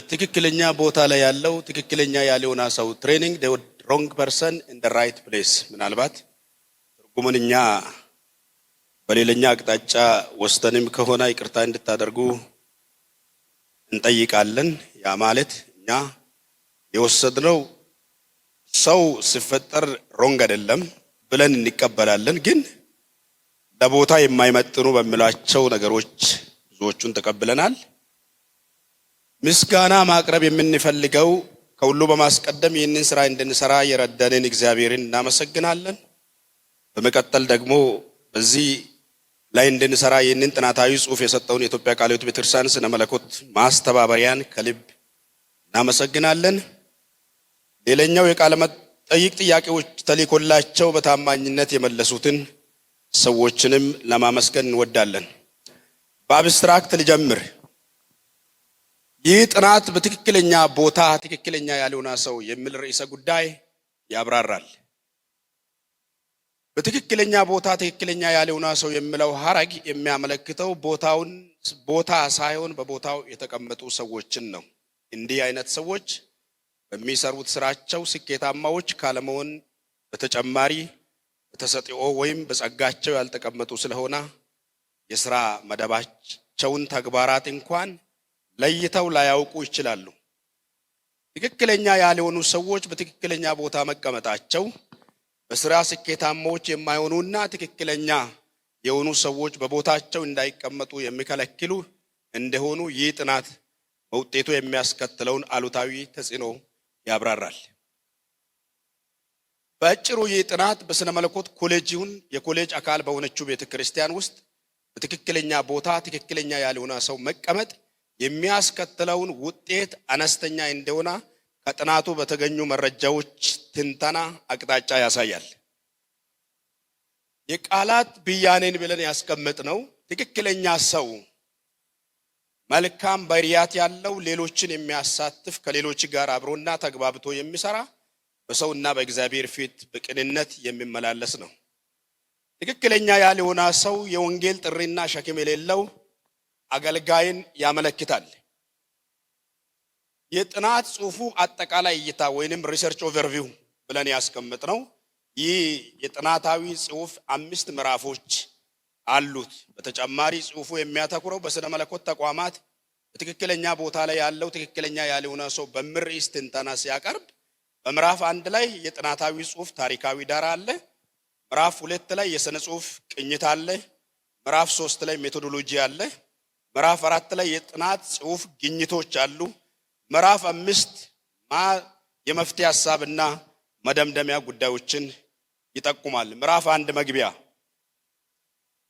ትክክለኛ ቦታ ላይ ያለው ትክክለኛ ያልሆነ ሰው ትሬኒንግ the wrong person in the right place ምናልባት ትርጉሙንኛ በሌላኛ አቅጣጫ ወስተንም ከሆነ ይቅርታ እንድታደርጉ እንጠይቃለን። ያ ማለት እኛ የወሰድነው ሰው ሲፈጠር ሮንግ አይደለም ብለን እንቀበላለን። ግን ለቦታ የማይመጥኑ በሚሏቸው ነገሮች ብዙዎቹን ተቀብለናል። ምስጋና ማቅረብ የምንፈልገው ከሁሉ በማስቀደም ይህንን ስራ እንድንሰራ የረዳንን እግዚአብሔርን እናመሰግናለን። በመቀጠል ደግሞ በዚህ ላይ እንድንሰራ ይህንን ጥናታዊ ጽሑፍ የሰጠውን የኢትዮጵያ ቃለ ሕይወት ቤተክርስቲያን ስነ መለኮት ማስተባበሪያን ከልብ እናመሰግናለን። ሌላኛው የቃለ መጠይቅ ጥያቄዎች ተልኮላቸው በታማኝነት የመለሱትን ሰዎችንም ለማመስገን እንወዳለን። በአብስትራክት ልጀምር። ይህ ጥናት በትክክለኛ ቦታ ትክክለኛ ያልሆነ ሰው የሚል ርዕሰ ጉዳይ ያብራራል። በትክክለኛ ቦታ ትክክለኛ ያልሆነ ሰው የሚለው ሐረግ የሚያመለክተው ቦታ ሳይሆን በቦታው የተቀመጡ ሰዎችን ነው። እንዲህ አይነት ሰዎች በሚሰሩት ስራቸው ስኬታማዎች ካለመሆን በተጨማሪ በተሰጥኦ ወይም በጸጋቸው ያልተቀመጡ ስለሆነ የሥራ መደባቸውን ተግባራት እንኳን ለይተው ላያውቁ ይችላሉ። ትክክለኛ ያልሆኑ ሰዎች በትክክለኛ ቦታ መቀመጣቸው በስራ ስኬታማዎች የማይሆኑና ትክክለኛ የሆኑ ሰዎች በቦታቸው እንዳይቀመጡ የሚከለክሉ እንደሆኑ ይህ ጥናት በውጤቱ የሚያስከትለውን አሉታዊ ተጽዕኖ ያብራራል። በአጭሩ ይህ ጥናት በስነ መለኮት ኮሌጅ ይሁን የኮሌጅ አካል በሆነችው ቤተክርስቲያን ውስጥ በትክክለኛ ቦታ ትክክለኛ ያልሆነ ሰው መቀመጥ የሚያስከትለውን ውጤት አነስተኛ እንደሆነ ከጥናቱ በተገኙ መረጃዎች ትንተና አቅጣጫ ያሳያል። የቃላት ብያኔን ብለን ያስቀመጥነው ትክክለኛ ሰው መልካም ባህሪያት ያለው ሌሎችን የሚያሳትፍ ከሌሎች ጋር አብሮና ተግባብቶ የሚሰራ በሰውና በእግዚአብሔር ፊት በቅንነት የሚመላለስ ነው። ትክክለኛ ያልሆነ ሰው የወንጌል ጥሪና ሸክም የሌለው አገልጋይን ያመለክታል። የጥናት ጽሑፉ አጠቃላይ እይታ ወይንም ሪሰርች ኦቨርቪው ብለን ያስቀመጥነው ይህ የጥናታዊ ጽሑፍ 5 ምዕራፎች አሉት። በተጨማሪ ጽሑፉ የሚያተኩረው በስነ መለኮት ተቋማት በትክክለኛ ቦታ ላይ ያለው ትክክለኛ ያልሆነ ሰው በሚል ርዕስ ትንተና ሲያቀርብ በምዕራፍ 1 ላይ የጥናታዊ ጽሑፍ ታሪካዊ ዳራ አለ። ምዕራፍ 2 ላይ የስነ ጽሑፍ ቅኝት አለ። ምዕራፍ 3 ላይ ሜቶዶሎጂ አለ። ምዕራፍ 4 ላይ የጥናት ጽሑፍ ግኝቶች አሉ። ምዕራፍ 5 የመፍትሄ ሐሳብና መደምደሚያ ጉዳዮችን ይጠቁማል። ምዕራፍ 1 መግቢያ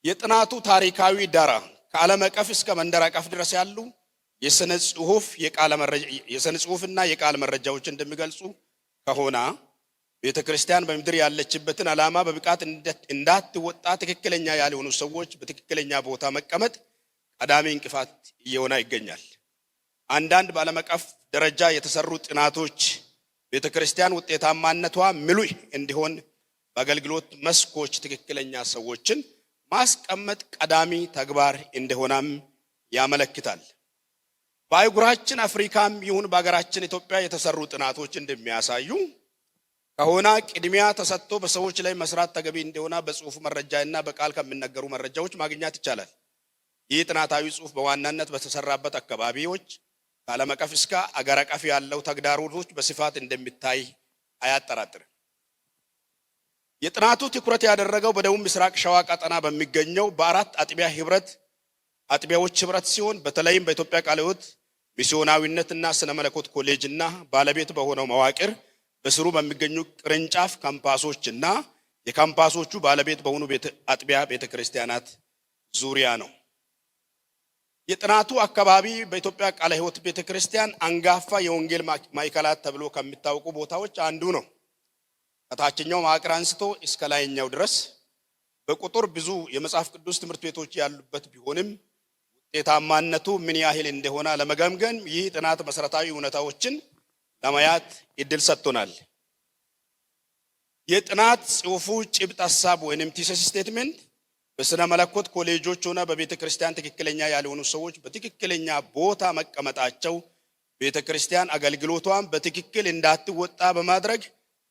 የጥናቱ ታሪካዊ ዳራ ከዓለም አቀፍ እስከ መንደር አቀፍ ድረስ ያሉ የስነ ጽሑፍና የቃል መረጃዎች እንደሚገልጹ ከሆነ ቤተክርስቲያን በምድር ያለችበትን ዓላማ በብቃት እንዳትወጣ ትክክለኛ ያልሆኑ ሰዎች በትክክለኛ ቦታ መቀመጥ ቀዳሚ እንቅፋት እየሆነ ይገኛል። አንዳንድ በዓለም አቀፍ ደረጃ የተሰሩ ጥናቶች ቤተክርስቲያን ውጤታማነቷ ምሉዕ እንዲሆን በአገልግሎት መስኮች ትክክለኛ ሰዎችን ማስቀመጥ ቀዳሚ ተግባር እንደሆነም ያመለክታል። በአህጉራችን አፍሪካም ይሁን በሀገራችን ኢትዮጵያ የተሰሩ ጥናቶች እንደሚያሳዩ ከሆነ ቅድሚያ ተሰጥቶ በሰዎች ላይ መስራት ተገቢ እንደሆነ በጽሑፍ መረጃና በቃል ከሚነገሩ መረጃዎች ማግኘት ይቻላል። ይህ ጥናታዊ ጽሑፍ በዋናነት በተሰራበት አካባቢዎች ከዓለም አቀፍ እስከ አገር አቀፍ ያለው ተግዳሮቶች በስፋት እንደሚታይ አያጠራጥርም። የጥናቱ ትኩረት ያደረገው በደቡብ ምስራቅ ሸዋ ቀጠና በሚገኘው በአራት አጥቢያዎች ህብረት ሲሆን በተለይም በኢትዮጵያ ቃለ ሕይወት ሚስዮናዊነትና ስነ መለኮት ኮሌጅና ባለቤት በሆነው መዋቅር በስሩ በሚገኙ ቅርንጫፍ ካምፓሶችና የካምፓሶቹ ባለቤት በሆኑ አጥቢያ ቤተክርስቲያናት ዙሪያ ነው። የጥናቱ አካባቢ በኢትዮጵያ ቃለ ሕይወት ቤተክርስቲያን አንጋፋ የወንጌል ማዕከላት ተብሎ ከሚታወቁ ቦታዎች አንዱ ነው። ከታችኛው መዋቅር አንስቶ እስከ ላይኛው ድረስ በቁጥር ብዙ የመጽሐፍ ቅዱስ ትምህርት ቤቶች ያሉበት ቢሆንም ውጤታማነቱ ምን ያህል እንደሆነ ለመገምገም ይህ ጥናት መሰረታዊ እውነታዎችን ለማየት እድል ሰጥቶናል። የጥናት ጽሑፉ ጭብጥ ሐሳብ ወይንም ቲሲስ ስቴትመንት በስነ መለኮት ኮሌጆች ሆነ በቤተ ክርስቲያን ትክክለኛ ያልሆኑ ሰዎች በትክክለኛ ቦታ መቀመጣቸው ቤተክርስቲያን አገልግሎቷን በትክክል እንዳትወጣ በማድረግ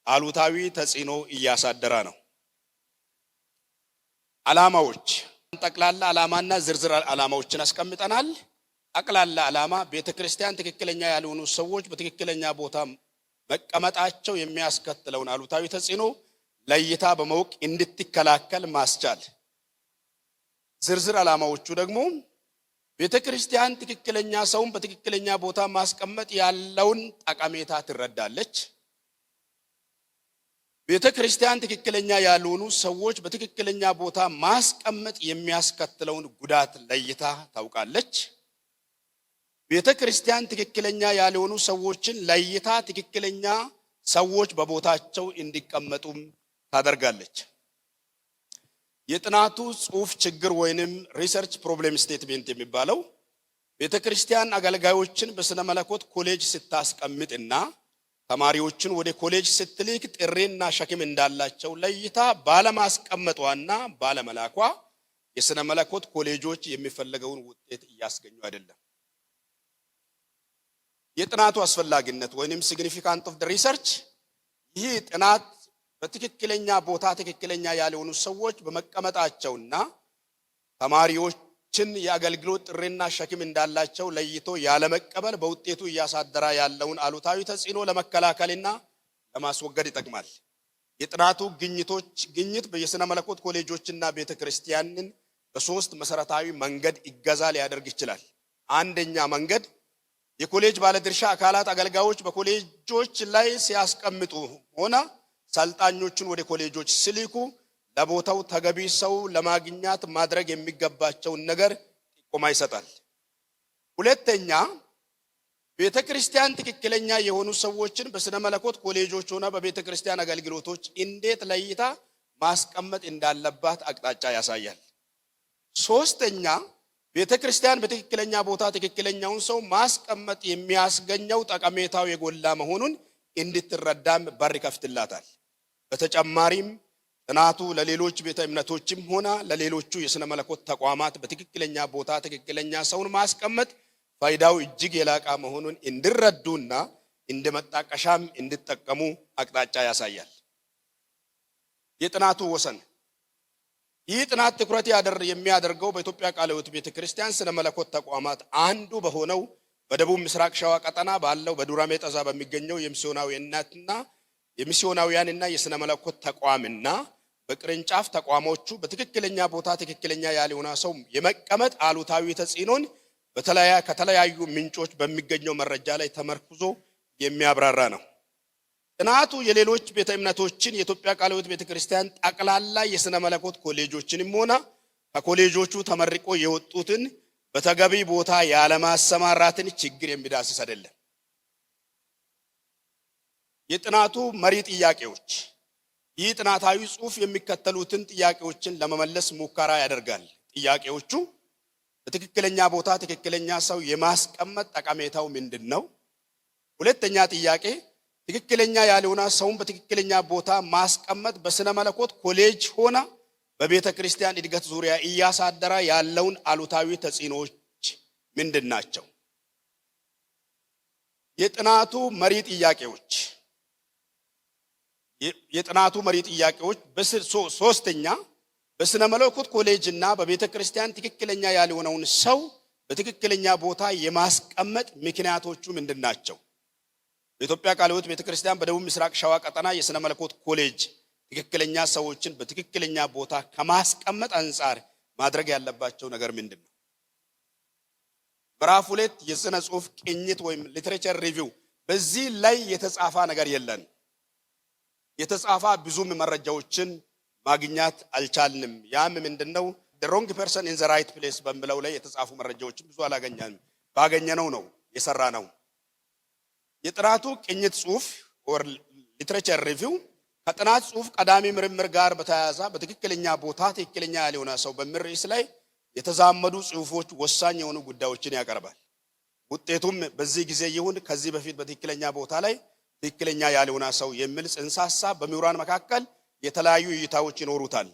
አሉታዊ ተጽዕኖ እያሳደረ ነው። ዓላማዎች ጠቅላላ ዓላማና ዝርዝር ዓላማዎችን አስቀምጠናል። ጠቅላላ ዓላማ ቤተክርስቲያን ትክክለኛ ያልሆኑ ሰዎች በትክክለኛ ቦታ መቀመጣቸው የሚያስከትለውን አሉታዊ ተጽዕኖ ለይታ በማወቅ እንድትከላከል ማስቻል። ዝርዝር ዓላማዎቹ ደግሞ ቤተክርስቲያን ትክክለኛ ሰውን በትክክለኛ ቦታ ማስቀመጥ ያለውን ጠቀሜታ ትረዳለች። ቤተክርስቲያን ትክክለኛ ያልሆኑ ሰዎች በትክክለኛ ቦታ ማስቀመጥ የሚያስከትለውን ጉዳት ለይታ ታውቃለች። ቤተክርስቲያን ትክክለኛ ያልሆኑ ሰዎችን ለይታ ትክክለኛ ሰዎች በቦታቸው እንዲቀመጡም ታደርጋለች። የጥናቱ ጽሑፍ ችግር ወይንም ሪሰርች ፕሮብሌም ስቴትሜንት የሚባለው ቤተክርስቲያን አገልጋዮችን በስነ መለኮት ኮሌጅ ስታስቀምጥና ተማሪዎችን ወደ ኮሌጅ ስትልክ ጥሪና ሸክም እንዳላቸው ለይታ ባለማስቀመጧና ባለመላኳ የስነ መለኮት ኮሌጆች የሚፈልገውን ውጤት እያስገኙ አይደለም። የጥናቱ አስፈላጊነት ወይንም ሲግኒፊካንት ኦፍ ዘ ሪሰርች ይህ ጥናት በትክክለኛ ቦታ ትክክለኛ ያልሆኑ ሰዎች በመቀመጣቸውና ተማሪዎችን የአገልግሎት ጥሪና ሸክም እንዳላቸው ለይቶ ያለመቀበል በውጤቱ እያሳደረ ያለውን አሉታዊ ተጽዕኖ ለመከላከልና ለማስወገድ ይጠቅማል። የጥናቱ ግኝት በየስነ መለኮት ኮሌጆችና ቤተክርስቲያንን በሶስት መሰረታዊ መንገድ ይገዛ ሊያደርግ ይችላል። አንደኛ መንገድ የኮሌጅ ባለድርሻ አካላት አገልጋዮች በኮሌጆች ላይ ሲያስቀምጡ ሆነ ሰልጣኞችን ወደ ኮሌጆች ሲልኩ ለቦታው ተገቢ ሰው ለማግኘት ማድረግ የሚገባቸውን ነገር ጥቆማ ይሰጣል። ሁለተኛ ቤተክርስቲያን ትክክለኛ የሆኑ ሰዎችን በስነ መለኮት ኮሌጆች ሆነ በቤተክርስቲያን አገልግሎቶች እንዴት ለይታ ማስቀመጥ እንዳለባት አቅጣጫ ያሳያል። ሶስተኛ ቤተክርስቲያን በትክክለኛ ቦታ ትክክለኛውን ሰው ማስቀመጥ የሚያስገኘው ጠቀሜታው የጎላ መሆኑን እንድትረዳም በር ይከፍትላታል። በተጨማሪም ጥናቱ ለሌሎች ቤተ እምነቶችም ሆነ ለሌሎቹ የስነ መለኮት ተቋማት በትክክለኛ ቦታ ትክክለኛ ሰውን ማስቀመጥ ፋይዳው እጅግ የላቀ መሆኑን እንዲረዱና እንደመጣቀሻም እንዲጠቀሙ አቅጣጫ ያሳያል። የጥናቱ ወሰን ይህ ጥናት ትኩረት የሚያደርገው በኢትዮጵያ ቃለ ሕይወት ቤተክርስቲያን ስነ መለኮት ተቋማት አንዱ በሆነው በደቡብ ምስራቅ ሸዋ ቀጠና ባለው በዱራሜ ጠዛ በሚገኘው የሚስዮናውያንና የስነ መለኮት ተቋምና በቅርንጫፍ ተቋሞቹ በትክክለኛ ቦታ ትክክለኛ ያልሆነ ሰው የመቀመጥ አሉታዊ ተጽዕኖን ከተለያዩ ምንጮች በሚገኘው መረጃ ላይ ተመርኩዞ የሚያብራራ ነው። ጥናቱ የሌሎች ቤተ እምነቶችን የኢትዮጵያ ቃለ ሕይወት ቤተክርስቲያን ጠቅላላ የስነ መለኮት ኮሌጆችንም ሆነ ከኮሌጆቹ ተመርቆ የወጡትን በተገቢ ቦታ ያለማሰማራትን ችግር የሚዳስስ አይደለም። የጥናቱ መሪ ጥያቄዎች ይህ ጥናታዊ ጽሑፍ የሚከተሉትን ጥያቄዎችን ለመመለስ ሙከራ ያደርጋል። ጥያቄዎቹ በትክክለኛ ቦታ ትክክለኛ ሰው የማስቀመጥ ጠቀሜታው ምንድነው? ሁለተኛ ጥያቄ ትክክለኛ ያልሆነ ሰውን በትክክለኛ ቦታ ማስቀመጥ በስነ መለኮት ኮሌጅ ሆነ በቤተ ክርስቲያን እድገት ዙሪያ እያሳደረ ያለውን አሉታዊ ተጽዕኖዎች ምንድናቸው? የጥናቱ መሪ ጥያቄዎች ሶስተኛ በስነ መለኮት ኮሌጅ እና በቤተ ክርስቲያን ትክክለኛ ያልሆነውን ሰው በትክክለኛ ቦታ የማስቀመጥ ምክንያቶቹ ምንድናቸው? በኢትዮጵያ ቃለ ሕይወት ቤተክርስቲያን በደቡብ ምስራቅ ሸዋ ቀጠና የስነ መለኮት ኮሌጅ ትክክለኛ ሰዎችን በትክክለኛ ቦታ ከማስቀመጥ አንፃር ማድረግ ያለባቸው ነገር ምንድነው? ምዕራፍ 2 የስነ ጽሑፍ ቅኝት ወይም ሊትሬቸር ሪቪው በዚህ ላይ የተጻፈ ነገር የለን። የተጻፈ ብዙም መረጃዎችን ማግኘት አልቻልንም። ያም ምንድነው the wrong person in the right place በሚለው ላይ የተጻፉ መረጃዎችን ብዙ አላገኘንም። ባገኘነው ነው የሰራነው። የጥናቱ ቅኝት ጽሑፍ or literature review ከጥናት ጽሑፍ ቀዳሚ ምርምር ጋር በተያያዘ በትክክለኛ ቦታ ትክክለኛ ያልሆነ ሰው በሚል ርዕስ ላይ የተዛመዱ ጽሑፎች ወሳኝ የሆኑ ጉዳዮችን ያቀርባል። ውጤቱም በዚህ ጊዜ ይሁን ከዚህ በፊት በትክክለኛ ቦታ ላይ ትክክለኛ ያልሆነ ሰው የሚል ጽንሰ ሐሳብ በምሁራን መካከል የተለያዩ እይታዎች ይኖሩታል።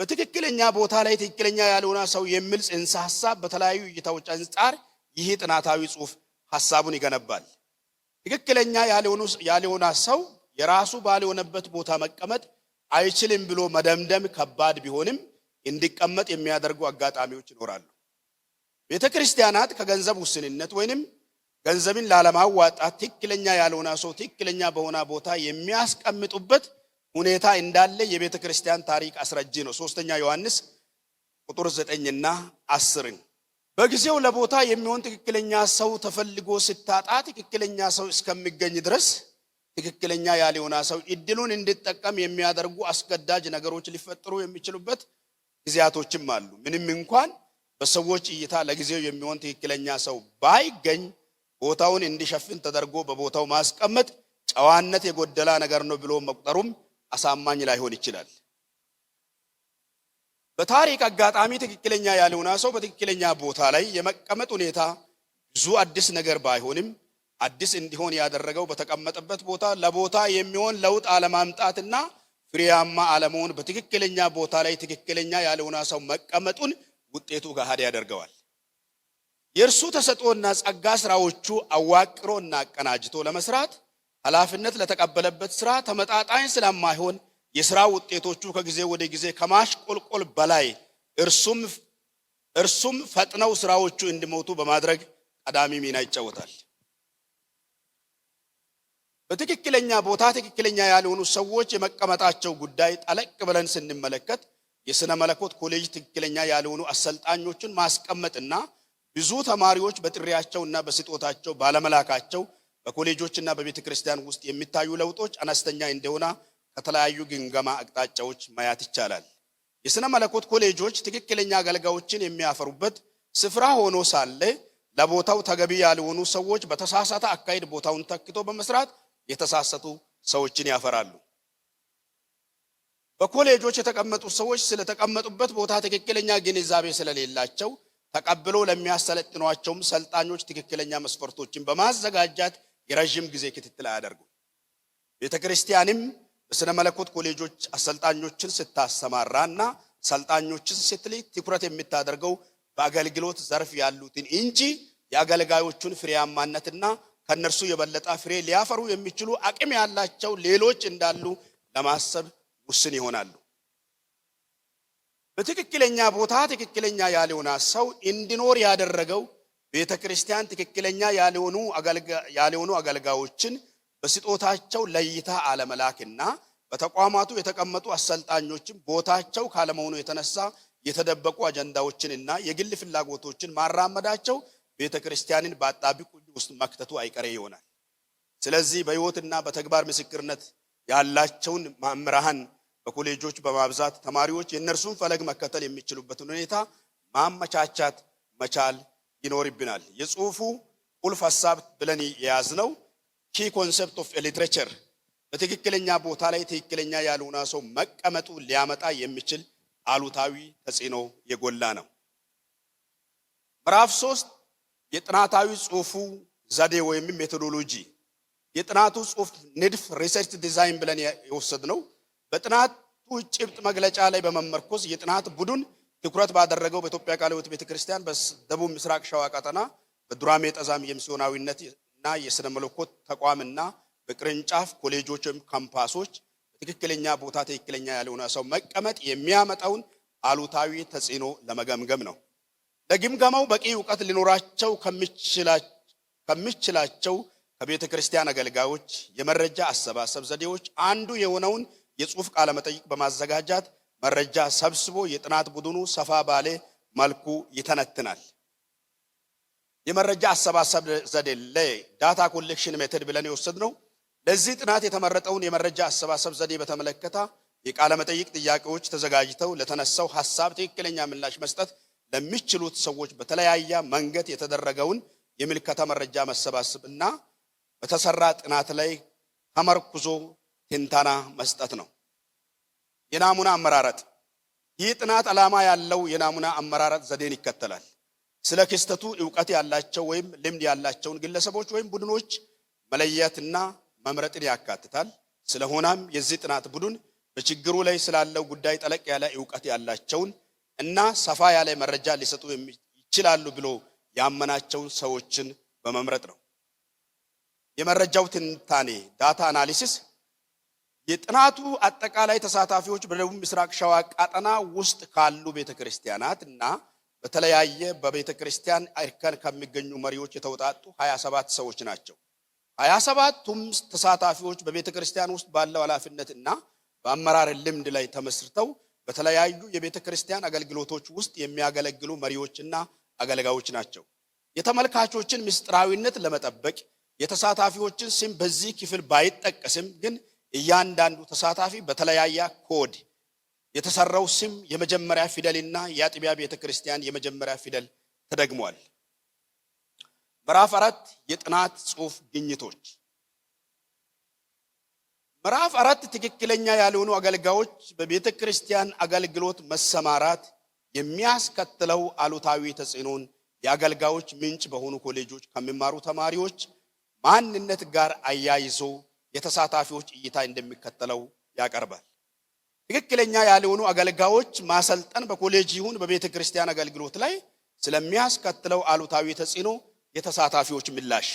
በትክክለኛ ቦታ ላይ ትክክለኛ ያልሆነ ሰው የሚል ጽንሰ ሐሳብ በተለያዩ እይታዎች አንፃር ይህ ጥናታዊ ጽሑፍ ሐሳቡን ይገነባል። ትክክለኛ ያልሆነ ሰው የራሱ ባልሆነበት ቦታ መቀመጥ አይችልም ብሎ መደምደም ከባድ ቢሆንም እንዲቀመጥ የሚያደርጉ አጋጣሚዎች ይኖራሉ። ቤተክርስቲያናት ከገንዘብ ውስንነት ወይንም ገንዘብን ላለማዋጣት ትክክለኛ ያልሆነ ሰው ትክክለኛ በሆነ ቦታ የሚያስቀምጡበት ሁኔታ እንዳለ የቤተክርስቲያን ታሪክ አስረጂ ነው። 3ኛ ዮሐንስ ቁጥር 9 እና 10 በጊዜው ለቦታ የሚሆን ትክክለኛ ሰው ተፈልጎ ሲታጣ ትክክለኛ ሰው እስከሚገኝ ድረስ ትክክለኛ ያልሆነ ሰው እድሉን እንዲጠቀም የሚያደርጉ አስገዳጅ ነገሮች ሊፈጠሩ የሚችሉበት ጊዜያቶችም አሉ። ምንም እንኳን በሰዎች እይታ ለጊዜው የሚሆን ትክክለኛ ሰው ባይገኝ ቦታውን እንዲሸፍን ተደርጎ በቦታው ማስቀመጥ ጨዋነት የጎደላ ነገር ነው ብሎ መቁጠሩም አሳማኝ ላይሆን ይችላል። በታሪክ አጋጣሚ ትክክለኛ ያልሆነ ሰው በትክክለኛ ቦታ ላይ የመቀመጥ ሁኔታ ብዙ አዲስ ነገር ባይሆንም አዲስ እንዲሆን ያደረገው በተቀመጠበት ቦታ ለቦታ የሚሆን ለውጥ አለማምጣትና ፍሬያማ አለመሆን በትክክለኛ ቦታ ላይ ትክክለኛ ያልሆነ ሰው መቀመጡን ውጤቱ ገሃድ ያደርገዋል። የእርሱ ተሰጥኦና ጸጋ ስራዎቹ አዋቅሮና አቀናጅቶ ለመስራት ኃላፊነት ለተቀበለበት ስራ ተመጣጣኝ ስለማይሆን የሥራ ውጤቶቹ ከጊዜ ወደ ጊዜ ከማሽቆልቆል በላይ እርሱም ፈጥነው ስራዎቹ እንዲሞቱ በማድረግ ቀዳሚ ሚና ይጫወታል። በትክክለኛ ቦታ ትክክለኛ ያልሆኑ ሰዎች የመቀመጣቸው ጉዳይ ጠለቅ ብለን ስንመለከት የሥነ መለኮት ኮሌጅ ትክክለኛ ያልሆኑ አሰልጣኞችን ማስቀመጥና ብዙ ተማሪዎች በጥሪያቸውና በስጦታቸው ባለመላካቸው በኮሌጆችና በቤተ ክርስቲያን ውስጥ የሚታዩ ለውጦች አነስተኛ እንደሆነ ከተለያዩ ግምገማ አቅጣጫዎች ማየት ይቻላል። የሥነ መለኮት ኮሌጆች ትክክለኛ አገልጋዮችን የሚያፈሩበት ስፍራ ሆኖ ሳለ ለቦታው ተገቢ ያልሆኑ ሰዎች በተሳሳተ አካሄድ ቦታውን ተክቶ በመስራት የተሳሳቱ ሰዎችን ያፈራሉ። በኮሌጆች የተቀመጡ ሰዎች ስለተቀመጡበት ቦታ ትክክለኛ ግንዛቤ ስለሌላቸው ተቀብሎ ለሚያሰለጥኗቸውም ሰልጣኞች ትክክለኛ መስፈርቶችን በማዘጋጃት የረጅም ጊዜ ክትትል አያደርጉም። ቤተክርስቲያንም በሥነ መለኮት ኮሌጆች አሰልጣኞችን ስታሰማራና ሰልጣኞችን ስትልክ ትኩረት የምታደርገው በአገልግሎት ዘርፍ ያሉትን እንጂ የአገልጋዮቹን ፍሬያማነትና ከነርሱ የበለጠ ፍሬ ሊያፈሩ የሚችሉ አቅም ያላቸው ሌሎች እንዳሉ ለማሰብ ውስን ይሆናሉ። በትክክለኛ ቦታ ትክክለኛ ያልሆነ ሰው እንዲኖር ያደረገው ቤተክርስቲያን ትክክለኛ ያልሆኑ አገልጋዮችን በስጦታቸው ለይታ አለመላክና በተቋማቱ የተቀመጡ አሰልጣኞችን ቦታቸው ካለመሆኑ የተነሳ የተደበቁ አጀንዳዎችንና የግል ፍላጎቶችን ማራመዳቸው ቤተክርስቲያንን በአጣብቂኝ ውስጥ መክተቱ አይቀሬ ይሆናል። ስለዚህ በሕይወትና በተግባር ምስክርነት ያላቸውን መምህራን በኮሌጆች በማብዛት ተማሪዎች የእነርሱን ፈለግ መከተል የሚችሉበትን ሁኔታ ማመቻቻት መቻል ይኖርብናል። የጽሑፉ ቁልፍ ሐሳብ ብለን የያዝነው ኪ ኮንሰፕት ኦፍ ሊትሬቸር በትክክለኛ ቦታ ላይ ትክክለኛ ያልሆነ ሰው መቀመጡ ሊያመጣ የሚችል አሉታዊ ተጽዕኖ የጎላ ነው። ምዕራፍ 3 የጥናታዊ ጽሑፉ ዘዴ ወይም ሜቶዶሎጂ የጥናቱ ጽሑፍ ንድፍ ሪሰርች ዲዛይን ብለን የወሰድነው በጥናቱ ጭብጥ መግለጫ ላይ በመመርኮዝ የጥናት ቡድን ትኩረት ባደረገው በኢትዮጵያ ቃለ ሕይወት ቤተክርስቲያን በደቡብ ምስራቅ ሸዋ ቀጠና በዱራሜ ጠዛም የሚስዮናዊነት እና የሥነ መለኮት ተቋምና በቅርንጫፍ ኮሌጆች ወይም ካምፓሶች በትክክለኛ ቦታ ትክክለኛ ያልሆነ ሰው መቀመጥ የሚያመጣውን አሉታዊ ተጽዕኖ ለመገምገም ነው። ለግምገማው በቂ ዕውቀት ሊኖራቸው ከሚችላቸው ከቤተ ክርስቲያን አገልጋዮች የመረጃ አሰባሰብ ዘዴዎች አንዱ የሆነውን የጽሑፍ ቃለ መጠይቅ በማዘጋጃት መረጃ ሰብስቦ የጥናት ቡድኑ ሰፋ ባለ መልኩ ይተነትናል። የመረጃ አሰባሰብ ዘዴ ዳታ ኮሌክሽን ሜተድ ብለን የወሰድነው ለዚህ ጥናት የተመረጠውን የመረጃ አሰባሰብ ዘዴ በተመለከተ የቃለ መጠይቅ ጥያቄዎች ተዘጋጅተው ለተነሳው ሐሳብ ትክክለኛ ምላሽ መስጠት ለሚችሉት ሰዎች በተለያየ መንገድ የተደረገውን የምልከታ መረጃ መሰባሰብና በተሰራ ጥናት ላይ ተመርኩዞ ትንተና መስጠት ነው። የናሙና አመራረጥ ይህ ጥናት ዓላማ ያለው የናሙና አመራረጥ ዘዴን ይከተላል። ስለ ክስተቱ ዕውቀት ያላቸው ወይም ልምድ ያላቸውን ግለሰቦች ወይም ቡድኖች መለየትና መምረጥን ያካትታል። ስለሆነም የዚህ ጥናት ቡድን በችግሩ ላይ ስላለው ጉዳይ ጠለቅ ያለ ዕውቀት ያላቸውን እና ሰፋ ያለ መረጃ ሊሰጡ ይችላሉ ብሎ ያመናቸውን ሰዎችን በመምረጥ ነው። የመረጃው ትንታኔ ዳታ አናሊሲስ የጥናቱ አጠቃላይ ተሳታፊዎች በደቡብ ምስራቅ ሸዋ ቀጠና ውስጥ ካሉ ቤተክርስቲያናት እና በተለያየ በቤተክርስቲያን እርከን ከሚገኙ መሪዎች የተውጣጡ 27 ሰዎች ናቸው። 27ቱም ተሳታፊዎች በቤተክርስቲያን ውስጥ ባለው ኃላፊነትና በአመራር ልምድ ላይ ተመስርተው በተለያዩ የቤተክርስቲያን አገልግሎቶች ውስጥ የሚያገለግሉ መሪዎችና አገልጋዮች ናቸው። የተመልካቾችን ምስጢራዊነት ለመጠበቅ የተሳታፊዎችን ስም በዚህ ክፍል ባይጠቀስም ግን እያንዳንዱ ተሳታፊ በተለያየ ኮድ የተሰራው ስም የመጀመሪያ ፊደልና የአጥቢያ ቤተክርስቲያን የመጀመሪያ ፊደል ተደግሟል። ምዕራፍ 4 የጥናት ጽሑፍ ግኝቶች። ምዕራፍ 4 ትክክለኛ ያልሆኑ አገልጋዮች በቤተክርስቲያን አገልግሎት መሰማራት የሚያስከትለው አሉታዊ ተጽዕኖን የአገልጋዮች ምንጭ በሆኑ ኮሌጆች ከሚማሩ ተማሪዎች ማንነት ጋር አያይዞ የተሳታፊዎች እይታ እንደሚከተለው ያቀርባል። ትክክለኛ ያልሆኑ አገልጋዮች ማሰልጠን በኮሌጅ ይሁን በቤተክርስቲያን አገልግሎት ላይ ስለሚያስከትለው አሉታዊ ተጽዕኖ የተሳታፊዎች ምላሽ።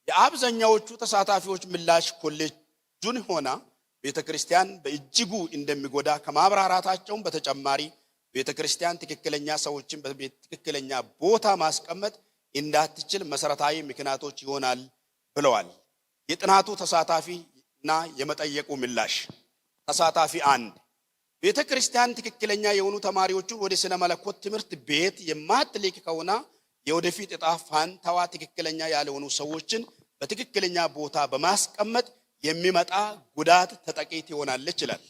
የአብዛኛዎቹ ተሳታፊዎች ምላሽ ኮሌጁን ሆነ ቤተክርስቲያን በእጅጉ እንደሚጎዳ ከማብራራታቸው በተጨማሪ ቤተክርስቲያን ትክክለኛ ሰዎችን በትክክለኛ ቦታ ማስቀመጥ እንዳትችል መሰረታዊ ምክንያቶች ይሆናል ብለዋል። የጥናቱ ተሳታፊና የመጠየቁ ምላሽ። ተሳታፊ 1 ቤተክርስቲያን ትክክለኛ የሆኑ ተማሪዎችን ወደ ስነ መለኮት ትምህርት ቤት የማትልክ ከሆነ የወደፊት ዕጣ ፈንታዋ ትክክለኛ ያልሆኑ ሰዎችን በትክክለኛ ቦታ በማስቀመጥ የሚመጣ ጉዳት ተጠቂ ትሆናለች ይላል።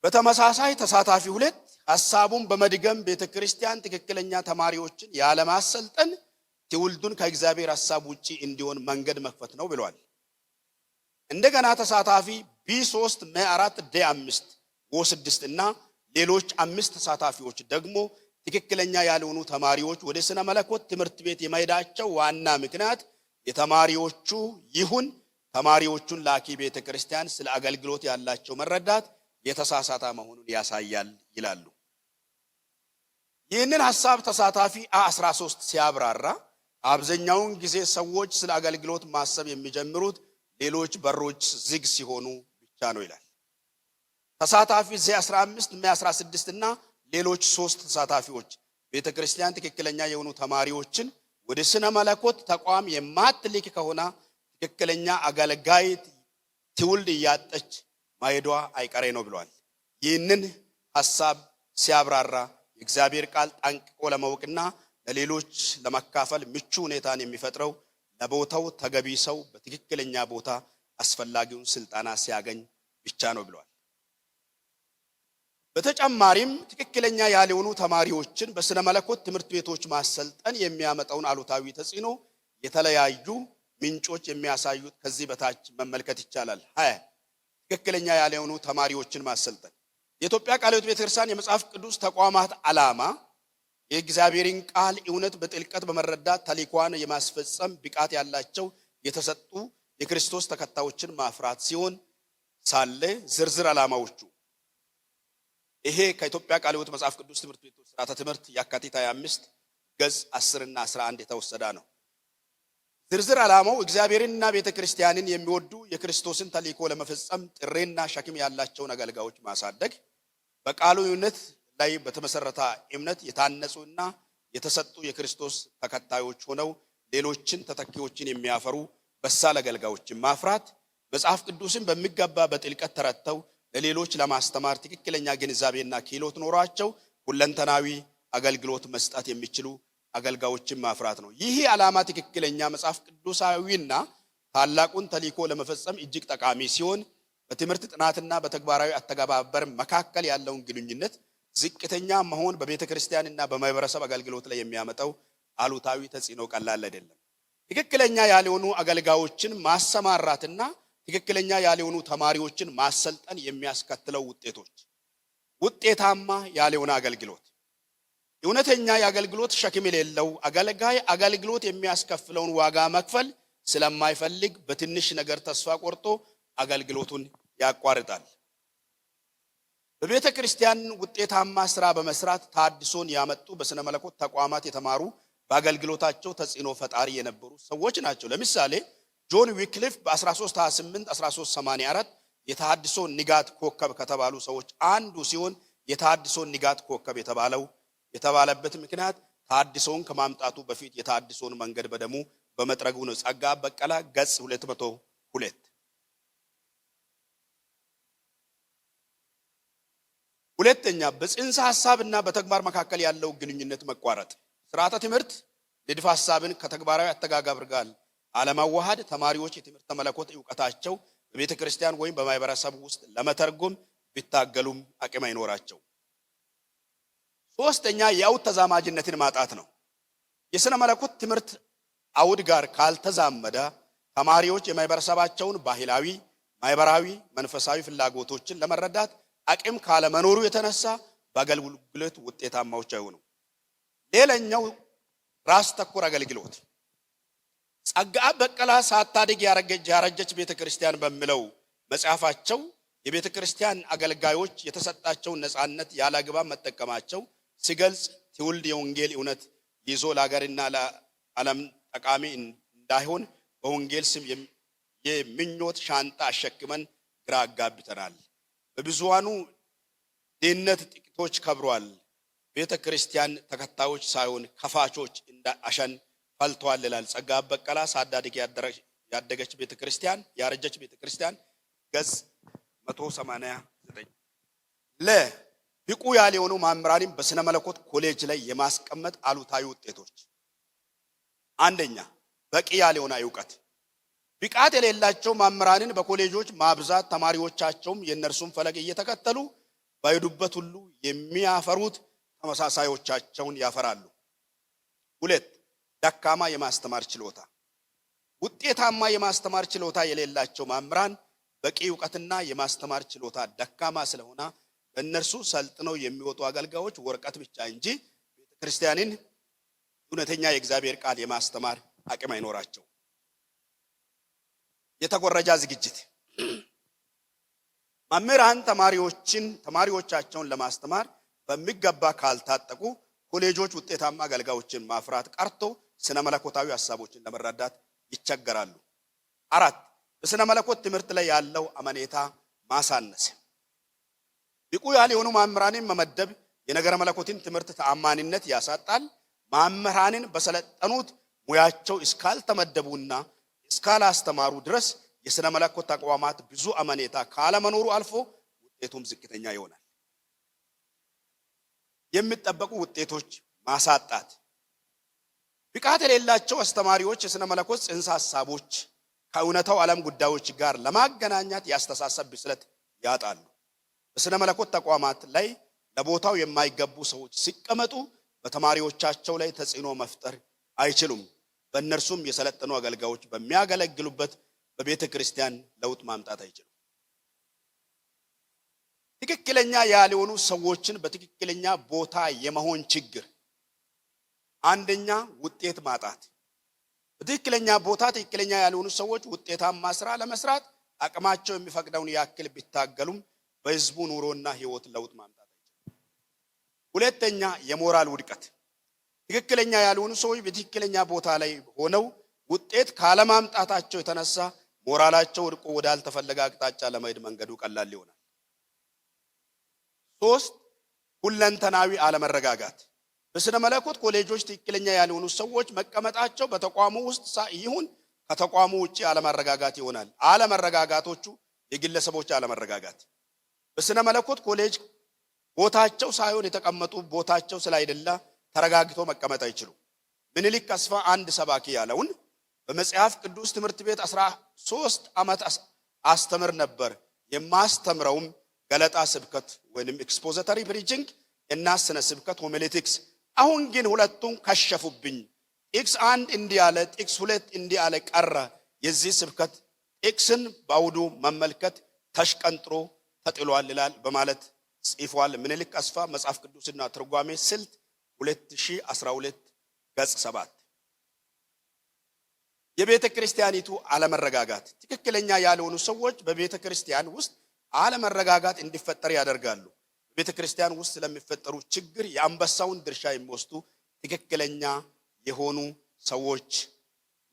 በተመሳሳይ ተሳታፊ 2 ሐሳቡን በመድገም ቤተክርስቲያን ትክክለኛ ተማሪዎችን ያለማሰልጠን ትውልዱን ከእግዚአብሔር ሐሳብ ውጪ እንዲሆን መንገድ መክፈት ነው ብለዋል። እንደገና ተሳታፊ B3 M4 D5 O6 እና ሌሎች 5 ተሳታፊዎች ደግሞ ትክክለኛ ያልሆኑ ተማሪዎች ወደ ስነ መለኮት ትምህርት ቤት የመሄዳቸው ዋና ምክንያት የተማሪዎቹ ይሁን ተማሪዎቹን ላኪ ቤተክርስቲያን ስለ አገልግሎት ያላቸው መረዳት የተሳሳተ መሆኑን ያሳያል ይላሉ። ይህንን ሐሳብ ተሳታፊ A13 ሲያብራራ አብዛኛውን ጊዜ ሰዎች ስለ አገልግሎት ማሰብ የሚጀምሩት ሌሎች በሮች ዝግ ሲሆኑ ብቻ ነው ይላል። ተሳታፊ Z15 M16 እና ሌሎች 3 ተሳታፊዎች ቤተክርስቲያን ትክክለኛ የሆኑ ተማሪዎችን ወደ ስነ መለኮት ተቋም የማትልክ ከሆነ ትክክለኛ አገልጋይ ትውልድ እያጠች ማይዷ አይቀሬ ነው ብለዋል። ይህንን ሐሳብ ሲያብራራ የእግዚአብሔር ቃል ጠንቅቆ ለማወቅና ለሌሎች ለማካፈል ምቹ ሁኔታን የሚፈጥረው ለቦታው ተገቢ ሰው በትክክለኛ ቦታ አስፈላጊውን ስልጣና ሲያገኝ ብቻ ነው ብለዋል። በተጨማሪም ትክክለኛ ያልሆኑ ተማሪዎችን በስነ መለኮት ትምህርት ቤቶች ማሰልጠን የሚያመጣውን አሉታዊ ተጽዕኖ የተለያዩ ምንጮች የሚያሳዩት ከዚህ በታች መመልከት ይቻላል። ትክክለኛ ያልሆኑ ተማሪዎችን ማሰልጠን። የኢትዮጵያ ቃለ ሕይወት ቤተክርስቲያን የመጽሐፍ ቅዱስ ተቋማት ዓላማ የእግዚአብሔርን ቃል እውነት በጥልቀት በመረዳት ተልዕኮዋን የማስፈጸም ብቃት ያላቸው የተሰጡ የክርስቶስ ተከታዮችን ማፍራት ሲሆን ሳለ ዝርዝር ዓላማዎቹ ይሄ ከኢትዮጵያ ቃለ ሕይወት መጽሐፍ ቅዱስ ትምህርት ቤቶች ሥርዓተ ትምህርት የካቲት 25 ገጽ 10 እና 11 የተወሰደ ነው። ዝርዝር ዓላማው እግዚአብሔርንና ቤተክርስቲያንን የሚወዱ የክርስቶስን ተልዕኮ ለመፈጸም ጥሬና ሸክም ያላቸውን አገልጋዮች ማሳደግ፣ በቃሉ እውነት ላይ በተመሰረተ እምነት የታነጹና የተሰጡ የክርስቶስ ተከታዮች ሆነው ሌሎችን ተተኪዎችን የሚያፈሩ በሳል አገልጋዮችን ማፍራት፣ መጽሐፍ ቅዱስን በሚገባ በጥልቀት ተረድተው ለሌሎች ለማስተማር ትክክለኛ ግንዛቤና ክህሎት ኖሯቸው ሁለንተናዊ አገልግሎት መስጠት የሚችሉ አገልጋዮችን ማፍራት ነው። ይህ ዓላማ ትክክለኛ መጽሐፍ ቅዱሳዊና ታላቁን ተልዕኮ ለመፈጸም እጅግ ጠቃሚ ሲሆን በትምህርት ጥናትና በተግባራዊ አተገባበር መካከል ያለውን ግንኙነት ዝቅተኛ መሆን በቤተክርስቲያንና በማህበረሰብ አገልግሎት ላይ የሚያመጣው አሉታዊ ተጽዕኖ ቀላል አይደለም። ትክክለኛ ያልሆኑ አገልጋዮችን ማሰማራትና ትክክለኛ ያልሆኑ ተማሪዎችን ማሰልጠን የሚያስከትለው ውጤቶች። ውጤታማ ያልሆነ አገልግሎት። እውነተኛ የአገልግሎት ሸክም የሌለው አገልጋይ አገልግሎት የሚያስከፍለውን ዋጋ መክፈል ስለማይፈልግ በትንሽ ነገር ተስፋ ቆርጦ አገልግሎቱን ያቋርጣል። በቤተክርስቲያን ውጤታማ ስራ በመስራት ታድሶን ያመጡ በስነ መለኮት ተቋማት የተማሩ በአገልግሎታቸው ተጽዕኖ ፈጣሪ የነበሩ ሰዎች ናቸው። ለምሳሌ ጆን ዊክሊፍ በ1328 1384 የተሐድሶ ንጋት ኮከብ ከተባሉ ሰዎች አንዱ ሲሆን የተሐድሶ ንጋት ኮከብ የተባለበት ምክንያት ተሐድሶን ከማምጣቱ በፊት የተሐድሶን መንገድ በደሙ በመጥረጉ ነው። ጸጋብ በቀለ ገጽ 202። ሁለተኛ በጽንሰ ሐሳብና በተግባር መካከል ያለው ግንኙነት መቋረጥ። ስርዓተ ትምህርት ንድፈ ሐሳብን ከተግባራዊ አተጋጋብር ጋር አለማዋሃድ ተማሪዎች የትምህርተ መለኮት ዕውቀታቸው በቤተ ክርስቲያን ወይም በማህበረሰብ ውስጥ ለመተርጎም ቢታገሉም አቅም አይኖራቸው። ሶስተኛ የአውድ ተዛማጅነትን ማጣት ነው። የሥነ መለኮት ትምህርት አውድ ጋር ካልተዛመደ ተማሪዎች የማህበረሰባቸውን ባህላዊ፣ ማህበራዊ፣ መንፈሳዊ ፍላጎቶችን ለመረዳት አቅም ካለመኖሩ የተነሳ በአገልግሎት ውጤታማዎች አይሆኑም። ሌላኛው ራስ ተኮር አገልግሎት። ጸጋብ በቀለ ሳታድግ ያረጀች ቤተክርስቲያን በሚለው መጽሐፋቸው የቤተክርስቲያን አገልጋዮች የተሰጣቸውን ነፃነት ያለአግባብ መጠቀማቸው ሲገልጽ ትውልድ የወንጌል እውነት ይዞ ለሀገርና ለዓለም ጠቃሚ እንዳይሆን በወንጌል ስም የምኞት ሻንጣ አሸክመን ግራ አጋብተናል። በብዙሃኑ ድህነት ጥቂቶች ከብሯል። ቤተ ክርስቲያን ተከታዮች ሳይሆን ከፋቾች እንደ አሸን ፈልተዋል ይላል ጸጋብ በቀለ ሳታድግ ያደገች ቤተክርስቲያን ያረጀች ቤተክርስቲያን ገጽ 189። ለብቁ ያልሆኑ መምህራንን በስነ መለኮት ኮሌጅ ላይ የማስቀመጥ አሉታዊ ውጤቶች። አንደኛ በቂ ያልሆነ ዕውቀት። ብቃት የሌላቸው መምህራንን በኮሌጆች ማብዛት ተማሪዎቻቸውም የእነርሱን ፈለግ እየተከተሉ ባይሄዱበት ሁሉ የሚያፈሩት ተመሳሳዮቻቸውን ያፈራሉ። ሁለት ደካማ የማስተማር ችሎታ። ውጤታማ የማስተማር ችሎታ የሌላቸው መምህራን በቂ ዕውቀትና የማስተማር ችሎታ ደካማ ስለሆነ በእነርሱ ሰልጥነው የሚወጡ አገልጋዮች ወረቀት ብቻ እንጂ ቤተክርስቲያንን እውነተኛ የእግዚአብሔር ቃል የማስተማር አቅም አይኖራቸው። የተቆረጃ ዝግጅት። መምህራን ተማሪዎቻቸውን ለማስተማር በሚገባ ካልታጠቁ ኮሌጆች ውጤታማ አገልጋዮችን ማፍራት ቀርቶ ስነ መለኮታዊ ሐሳቦችን ለመረዳት ይቸገራሉ። አራት በስነ መለኮት ትምህርት ላይ ያለው አመኔታ ማሳነስ። ብቁ ያልሆኑ መምህራንን መመደብ የነገረ መለኮትን ትምህርት ተአማኒነት ያሳጣል። መምህራንን በሰለጠኑት ሙያቸው እስካልተመደቡና እስካላስተማሩ ድረስ የስነ መለኮት ተቋማት ብዙ አመኔታ ካለመኖሩ አልፎ ውጤቱም ዝቅተኛ ይሆናል። የሚጠበቁ ውጤቶች ማሳጣት። ብቃት የሌላቸው አስተማሪዎች የስነ መለኮት ጽንሰ ሐሳቦች ከእውነታው ዓለም ጉዳዮች ጋር ለማገናኘት ያስተሳሰብ ብስለት ያጣሉ። በስነ መለኮት ተቋማት ላይ ለቦታው የማይገቡ ሰዎች ሲቀመጡ በተማሪዎቻቸው ላይ ተጽዕኖ መፍጠር አይችሉም። በእነርሱም የሰለጠኑ አገልጋዮች በሚያገለግሉበት በቤተ ክርስቲያን ለውጥ ማምጣት አይችሉም። ትክክለኛ ያልሆኑ ሰዎችን በትክክለኛ ቦታ የመሆን ችግር። አንደኛ ውጤት ማጣት። በትክክለኛ ቦታ ትክክለኛ ያልሆኑ ሰዎች ውጤታማ ስራ ለመስራት አቅማቸው የሚፈቅደውን ያክል ቢታገሉም በህዝቡ ኑሮና ህይወት ለውጥ ማምጣት አይችሉም። ሁለተኛ የሞራል ውድቀት። ትክክለኛ ያልሆኑ ሰዎች በትክክለኛ ቦታ ላይ ሆነው ውጤት ካለማምጣታቸው የተነሳ ሞራላቸው ወድቆ ወዳልተፈለገ አቅጣጫ ለመሄድ መንገዱ ቀላል ይሆናል። ሶስት ሁለንተናዊ አለመረጋጋት። በስነ መለኮት ኮሌጆች ትክክለኛ ያልሆኑ ሰዎች መቀመጣቸው በተቋሙ ውስጥ ይሁን ከተቋሙ ውጪ አለመረጋጋት ይሆናል። አለመረጋጋቶቹ የግለሰቦች አለመረጋጋት። በስነ መለኮት ኮሌጅ ቦታቸው ሳይሆን የተቀመጡ ቦታቸው ስላይደለ ተረጋግቶ መቀመጥ አይችሉም። ምኒልክ አስፋ አንድ ሰባኪ ያለውን በመጽሐፍ ቅዱስ ትምህርት ቤት 13 ዓመት አስተምር ነበር። የማስተምረውም ገለጣ ስብከት ወይንም ኤክስፖዚተሪ ፕሪቺንግ እና ስነ ስብከት ሆሚሌቲክስ። አሁን ግን ሁለቱም ከሸፉብኝ። ጥቅስ 1 እንዲህ አለ፣ ጥቅስ 2 እንዲህ አለ ቀረ። የዚህ ስብከት ጥቅስን በአውዱ መመልከት ተሽቀንጥሮ ተጥሏል ይላል በማለት ጽፏል። ምኒልክ አስፋ መጽሐፍ ቅዱስና ትርጓሜ ስልት 2012 ገጽ 7። የቤተ ክርስቲያኒቱ አለመረጋጋት። ትክክለኛ ያልሆኑ ሰዎች በቤተ ክርስቲያን ውስጥ አለመረጋጋት እንዲፈጠር ያደርጋሉ። በቤተ ክርስቲያን ውስጥ ስለሚፈጠሩ ችግር የአንበሳውን ድርሻ የሚወስዱ ትክክለኛ የሆኑ ሰዎች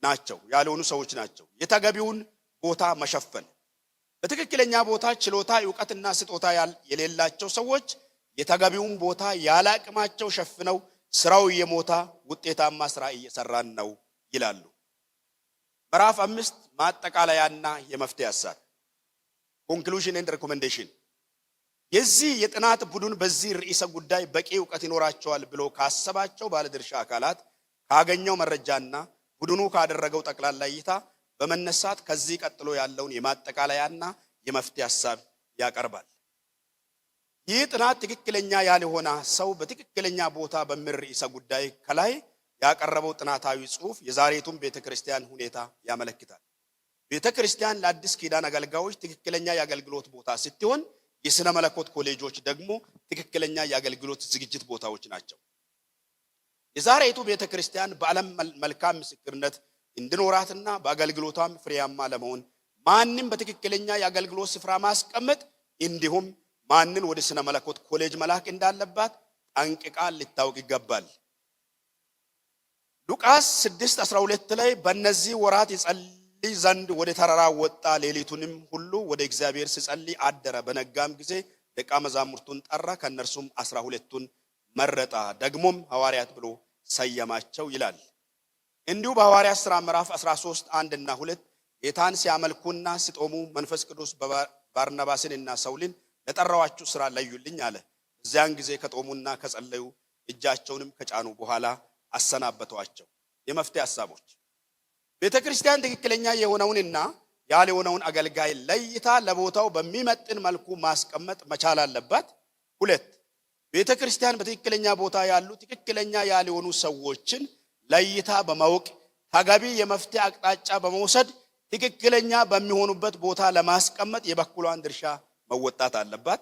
ናቸው። የተገቢውን ቦታ መሸፈን በትክክለኛ ቦታ ችሎታ ዕውቀትና ስጦታ የሌላቸው ሰዎች የተገቢውን ቦታ ያለ አቅማቸው ሸፍነው ስራው የሞታ ውጤታማ ስራ እየሰራን ነው ይላሉ። ምዕራፍ 5 ማጠቃለያና የመፍትሄ ሐሳብ conclusion and recommendation የዚህ የጥናት ቡድን በዚህ ርዕሰ ጉዳይ በቂ ዕውቀት ይኖራቸዋል ብሎ ካሰባቸው ባለድርሻ አካላት ካገኘው መረጃና ቡድኑ ካደረገው ጠቅላላ እይታ በመነሳት ከዚህ ቀጥሎ ያለውን የማጠቃለያና የመፍትሄ ሐሳብ ያቀርባል። ይህ ጥናት ትክክለኛ ያልሆነ ሰው በትክክለኛ ቦታ በሚል ርዕሰ ጉዳይ ከላይ ያቀረበው ጥናታዊ ጽሑፍ የዛሬቱን ቤተክርስቲያን ሁኔታ ያመለክታል። ቤተክርስቲያን ለአዲስ ኪዳን አገልጋዮች ትክክለኛ የአገልግሎት ቦታ ስትሆን የሥነ መለኮት ኮሌጆች ደግሞ ትክክለኛ የአገልግሎት ዝግጅት ቦታዎች ናቸው። የዛሬቱ ቤተክርስቲያን በዓለም መልካም ምስክርነት እንድኖራትና በአገልግሎቷም ፍሬያማ ለመሆን ማንንም በትክክለኛ የአገልግሎት ስፍራ ማስቀመጥ እንዲሁም ማንን ወደ ሥነ መለኮት ኮሌጅ መላክ እንዳለባት ጠንቅቃ ልታውቅ ይገባል። ሉቃስ 6:12 ላይ በእነዚህ ወራት ይጸልይ ዘንድ ወደ ተራራ ወጣ፣ ሌሊቱንም ሁሉ ወደ እግዚአብሔር ሲጸልይ አደረ። በነጋም ጊዜ ደቀ መዛሙርቱን ጠራ፣ ከእነርሱም 12ቱን መረጠ፣ ደግሞም ሐዋርያት ብሎ ሰየማቸው ይላል። እንዲሁ በሐዋርያት ሥራ ምዕራፍ 13 1 እና 2 ጌታን ሲያመልኩና ሲጦሙ መንፈስ ቅዱስ ባርናባስንና ሳውልን ለጠራዋችሁ ሥራ ለዩልኝ አለ። እዚያን ጊዜ ከጦሙና ከጸለዩ እጃቸውንም ከጫኑ በኋላ አሰናበቷቸው። የመፍትሄ ሐሳቦች ቤተክርስቲያን ትክክለኛ የሆነውንና ያልሆነውን አገልጋይ ለይታ ለቦታው በሚመጥን መልኩ ማስቀመጥ መቻል አለባት። 2 ቤተክርስቲያን በትክክለኛ ቦታ ያሉ ትክክለኛ ያልሆኑ ሰዎችን ለይታ በማወቅ ተገቢ የመፍትሄ አቅጣጫ በመውሰድ ትክክለኛ በሚሆኑበት ቦታ ለማስቀመጥ የበኩሏን ድርሻ መወጣት አለባት።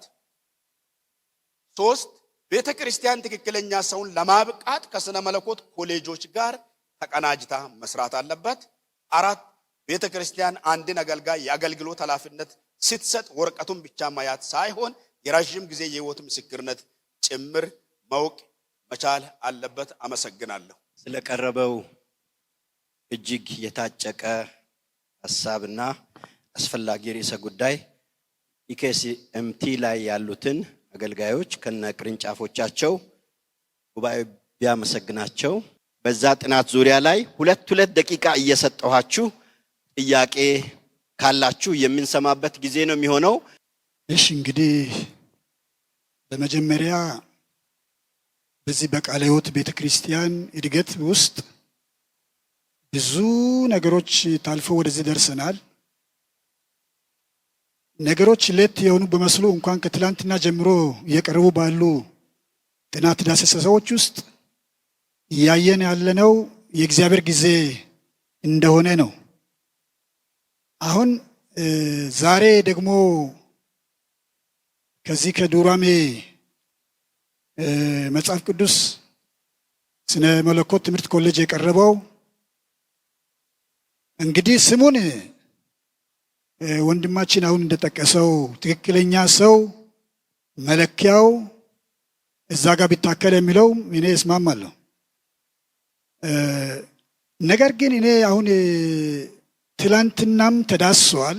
3 ቤተክርስቲያን ትክክለኛ ሰውን ለማብቃት ከሥነ መለኮት ኮሌጆች ጋር ተቀናጅታ መስራት አለባት። 4 ቤተክርስቲያን አንድን አገልጋይ የአገልግሎት ኃላፊነት ስትሰጥ ወረቀቱን ብቻ ማየት ሳይሆን የረጅም ጊዜ የሕይወት ምስክርነት ጭምር ማወቅ መቻል አለበት። አመሰግናለሁ። ስለቀረበው እጅግ የታጨቀ ሐሳብና አስፈላጊ ርዕሰ ጉዳይ ኢኬሲኤምቲ ላይ ያሉትን አገልጋዮች ከነ ቅርንጫፎቻቸው ጉባኤ ቢያመሰግናቸው በዛ ጥናት ዙሪያ ላይ 2 ደቂቃ እየሰጠኋችሁ ጥያቄ ካላችሁ የምንሰማበት ጊዜ ነው የሚሆነው። እሺ እንግዲህ በመጀመሪያ በዚህ በቃለ ሕይወት ቤተክርስቲያን እድገት ውስጥ ብዙ ነገሮች ታልፎ ወደዚህ ደርሰናል። ነገሮች ሌት የሆኑ በመስሉ እንኳን ከትላንትና ጀምሮ እየቀረቡ ባሉ ጥናት ዳሰሳዎች ውስጥ እያየን ያለነው የእግዚአብሔር ጊዜ እንደሆነ ነው። አሁን ዛሬ ደግሞ ከዚህ ከዱራሜ መጽሐፍ ቅዱስ ስነ መለኮት ትምህርት ኮሌጅ የቀረበው እንግዲህ ስሙን ወንድማችን አሁን እንደጠቀሰው ትክክለኛ ሰው መለኪያው እዛ ጋር ቢታከለ የሚለው እኔ እስማማለሁ። ነገር ግን እኔ አሁን ትላንትናም ተዳስሷል።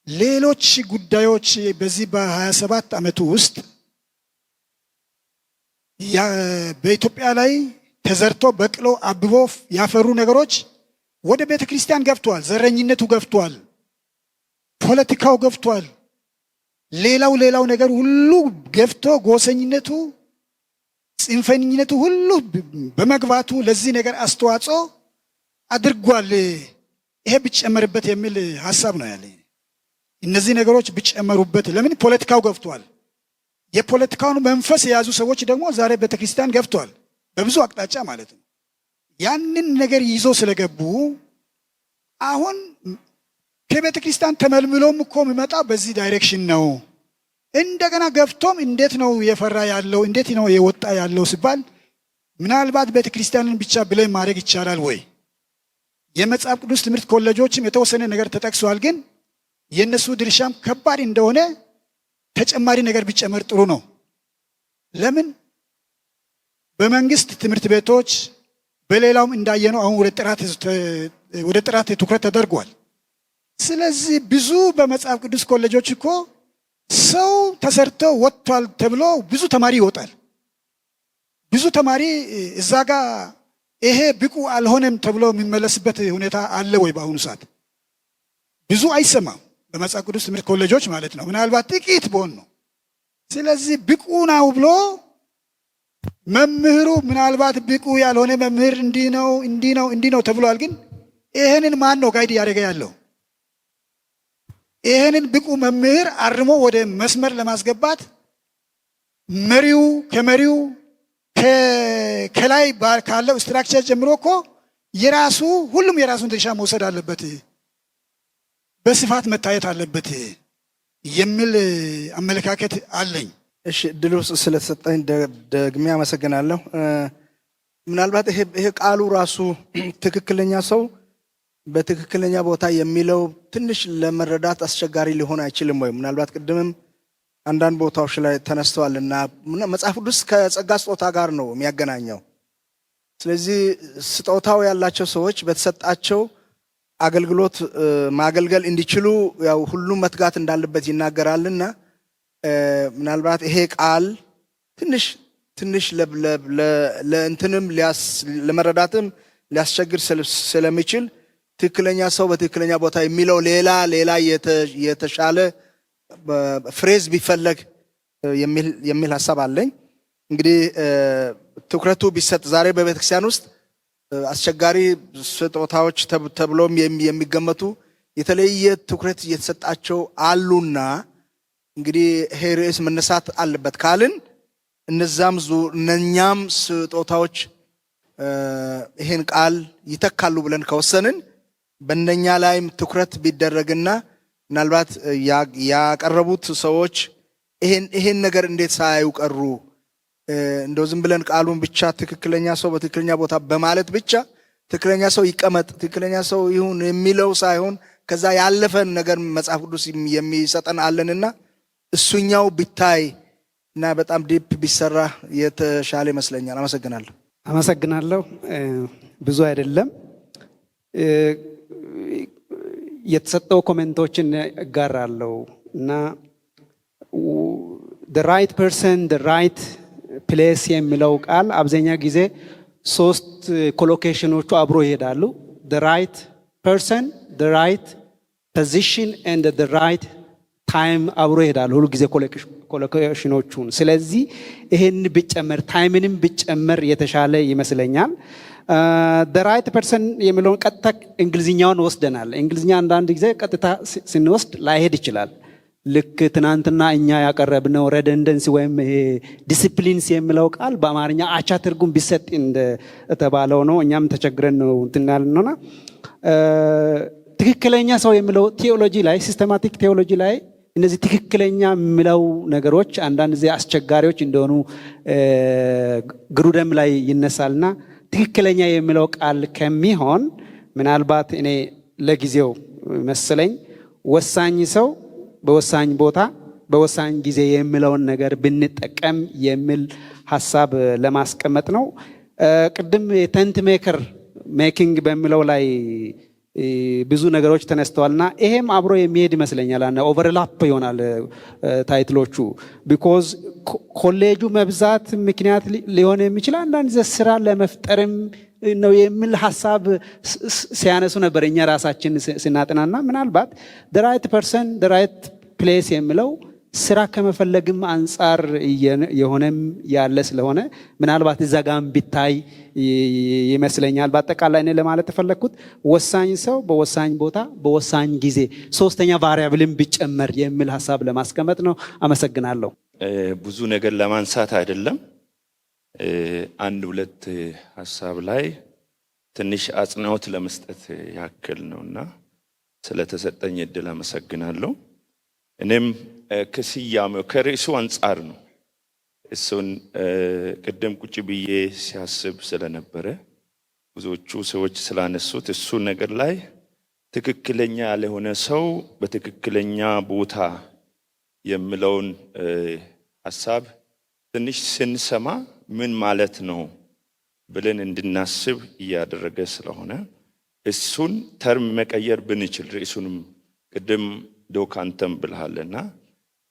ሌሎች ጉዳዮች በዚህ በ27 ዓመቱ ውስጥ በኢትዮጵያ ላይ ተዘርቶ በቅሎ አብቦ ያፈሩ ነገሮች ወደ ቤተ ክርስቲያን ገብቷል። ዘረኝነቱ ገብቷል። ፖለቲካው ገብቷል። ሌላው ነገር ሁሉ ገብቶ ጎሰኝነቱ፣ ጽንፈኝነቱ ሁሉ በመግባቱ ለዚህ ነገር አስተዋጽኦ አድርጓል። ይሄ ቢጨመርበት የሚል ሐሳብ ነው ያለኝ። እነዚህ ነገሮች ቢጨመሩበት፣ ለምን ፖለቲካው ገብቷል። የፖለቲካውን መንፈስ የያዙ ሰዎች ደግሞ ዛሬ ቤተክርስቲያን ገብቷል፣ በብዙ አቅጣጫ ማለት ነው። ያንን ነገር ይዞ ስለገቡ አሁን ከቤተ ክርስቲያን ተመልምሎም እኮ የሚመጣው በዚህ ዳይሬክሽን ነው። እንደገና ገብቶም እንዴት ነው የፈራ ያለው እንዴት ነው የወጣ ያለው ሲባል ምናልባት ቤተ ክርስቲያንን ብቻ ብለን ማድረግ ይቻላል ወይ? የመጽሐፍ ቅዱስ ትምህርት ኮሌጆችም የተወሰነ ነገር ተጠቅሷል። ግን የነሱ ድርሻም ከባድ እንደሆነ ተጨማሪ ነገር ቢጨመር ጥሩ ነው። ለምን በመንግስት ትምህርት ቤቶች በሌላውም እንዳየነው አሁን ወደ ጥራት ትኩረት ተደርጓል። ስለዚህ ብዙ በመጽሐፍ ቅዱስ ኮሌጆች እኮ ሰው ተሰርቶ ወጥቷል ተብሎ ብዙ ተማሪ ይወጣል። ብዙ ተማሪ እዛ ጋር ይሄ ብቁ አልሆነም ተብሎ የሚመለስበት ሁኔታ አለ ወይ? በአሁኑ ሰዓት ብዙ አይሰማም፣ በመጽሐፍ ቅዱስ ትምህርት ኮሌጆች ማለት ነው። ምናልባት ጥቂት በሆን ነው። ስለዚህ ብቁ ነው ብሎ መምህሩ ምናልባት ብቁ ያልሆነ መምህር እንዲህ ነው ተብሏል። ግን ይሄንን ማን ነው ጋይድ እያደረገ ያለው? ይሄንን ብቁ መምህር አርሞ ወደ መስመር ለማስገባት ከመሪው ከላይ ካለው ስትራክቸር ጀምሮ እኮ ሁሉም የራሱን ድርሻ መውሰድ አለበት፣ በስፋት መታየት አለበት የሚል አመለካከት አለኝ። እሺ እድሉ ስለተሰጠኝ ደግሜ አመሰግናለሁ። ምናልባት ይሄ ቃሉ ራሱ ትክክለኛ ሰው በትክክለኛ ቦታ የሚለው ትንሽ ለመረዳት አስቸጋሪ ሊሆን አይችልም ወይ? ምናልባት ቅድምም አንዳንድ ቦታዎች ላይ ተነስተዋልና መጽሐፍ ቅዱስ ከጸጋ ስጦታ ጋር ነው የሚያገናኘው። ስለዚህ ስጦታው ያላቸው ሰዎች በተሰጣቸው አገልግሎት ማገልገል እንዲችሉ ያው ሁሉም መትጋት እንዳለበት ይናገራልና ምናልባት ይሄ ቃል ትንሽ ለእንትንም ለመረዳትም ሊያስቸግር ስለሚችል ትክክለኛ ሰው በትክክለኛ ቦታ የሚለው ሌላ የተሻለ ፍሬዝ ቢፈለግ የሚል ሐሳብ አለኝ። እንግዲህ ትኩረቱ ቢሰጥ ዛሬ በቤተክርስቲያን ውስጥ አስቸጋሪ ስጦታዎች ተብሎም የሚገመቱ የተለየ ትኩረት እየተሰጣቸው አሉና እንግዲህ ይሄ ርዕስ መነሳት አለበት ካልን እነኛም ስጦታዎች ይሄን ቃል ይተካሉ ብለን ከወሰንን በእነኛ ላይም ትኩረት ቢደረግና ምናልባት ያቀረቡት ሰዎች ይሄን ነገር እንዴት ሳያዩ ቀሩ? እንደው ዝም ብለን ቃሉን ብቻ ትክክለኛ ሰው በትክክለኛ ቦታ በማለት ብቻ ትክክለኛ ሰው ይቀመጥ ትክክለኛ ሰው ይሁን የሚለው ሳይሆን ከዛ ያለፈን ነገር መጽሐፍ ቅዱስ የሚሰጠን አለንና እሱኛው ቢታይ እና በጣም ዲፕ ቢሰራ የተሻለ ይመስለኛል። አመሰግናለሁ። ብዙ አይደለም የተሰጠው ኮሜንቶችን እጋራለሁ እና the right person the right place የሚለው ቃል አብዛኛው ጊዜ ሶስት ኮሎኬሽኖቹ አብሮ ይሄዳሉ። the right person the right position and the right ታይም አብሮ ይሄዳሉ ሁሉ ጊዜ ኮሎኬሽኖቹን። ስለዚህ ይሄን ቢጨመር ታይምንም ቢጨመር የተሻለ ይመስለኛል። the right person የሚለውን ቀጥታ እንግሊዝኛውን ወስደናል። እንግሊዝኛ አንዳንድ ጊዜ ቀጥታ ስንወስድ ላይሄድ ይችላል። ልክ ትናንትና እኛ ያቀረብነው ሬደንደንሲ ወይም ይሄ ዲሲፕሊንስ የሚለው ቃል በአማርኛ አቻ ትርጉም ቢሰጥ እንደተባለው ነው። እኛም ተቸግረን ነው እንትናልነውና ትክክለኛ ሰው የሚለው ቴዎሎጂ ላይ ሲስተማቲክ ቴዎሎጂ ላይ እነዚህ ትክክለኛ የሚለው ነገሮች አንዳንድ ጊዜ አስቸጋሪዎች እንደሆኑ ግሩደም ላይ ይነሳልና ትክክለኛ የሚለው ቃል ከሚሆን ምናልባት እኔ ለጊዜው መሰለኝ ወሳኝ ሰው በወሳኝ ቦታ በወሳኝ ጊዜ የሚለውን ነገር ብንጠቀም የሚል ሐሳብ ለማስቀመጥ ነው። ቅድም ቴንት ሜኪንግ በሚለው ላይ ብዙ ነገሮች ተነስተዋልና ይሄም አብሮ የሚሄድ ይመስለኛል። ኦቨርላፕ ይሆናል ታይትሎቹ ቢኮዝ ኮሌጁ መብዛት ምክንያት ሊሆን የሚችል አንዳንድ ስራ ለመፍጠርም ነው የሚል ሐሳብ ሲያነሱ ነበር እኛ ራሳችን ስናጥናና ምናልባት the right person the right place የሚለው ስራ ከመፈለግም አንፃር የሆነም ያለ ስለሆነ ምናልባት እዛጋም ቢታይ ይመስለኛል። በአጠቃላይ እኔ ለማለት ተፈለኩት ወሳኝ ሰው በወሳኝ ቦታ በወሳኝ ጊዜ ሶስተኛ ቫሪያብልን ቢጨመር የሚል ሐሳብ ለማስቀመጥ ነው። አመሰግናለሁ። ብዙ ነገር ለማንሳት አይደለም አንድ ሁለት ሐሳብ ላይ ትንሽ አጽንዖት ለመስጠት ያክል ነውና ስለተሰጠኝ እድል አመሰግናለሁ። እኔም ከስያሜው ከርዕሱ አንፃር ነው እሱን ቅድም ቁጭ ብዬ ሲያስብ ስለነበረ ብዙዎቹ ሰዎች ስላነሱት እሱ ነገር ላይ ትክክለኛ ያልሆነ ሰው በትክክለኛ ቦታ የሚለውን ሐሳብ ትንሽ ስንሰማ ምን ማለት ነው ብለን እንድናስብ እያደረገ ስለሆነ እሱን ተርም መቀየር ብንችል ርዕሱንም ቅድም ዶካንተም ብልሃልና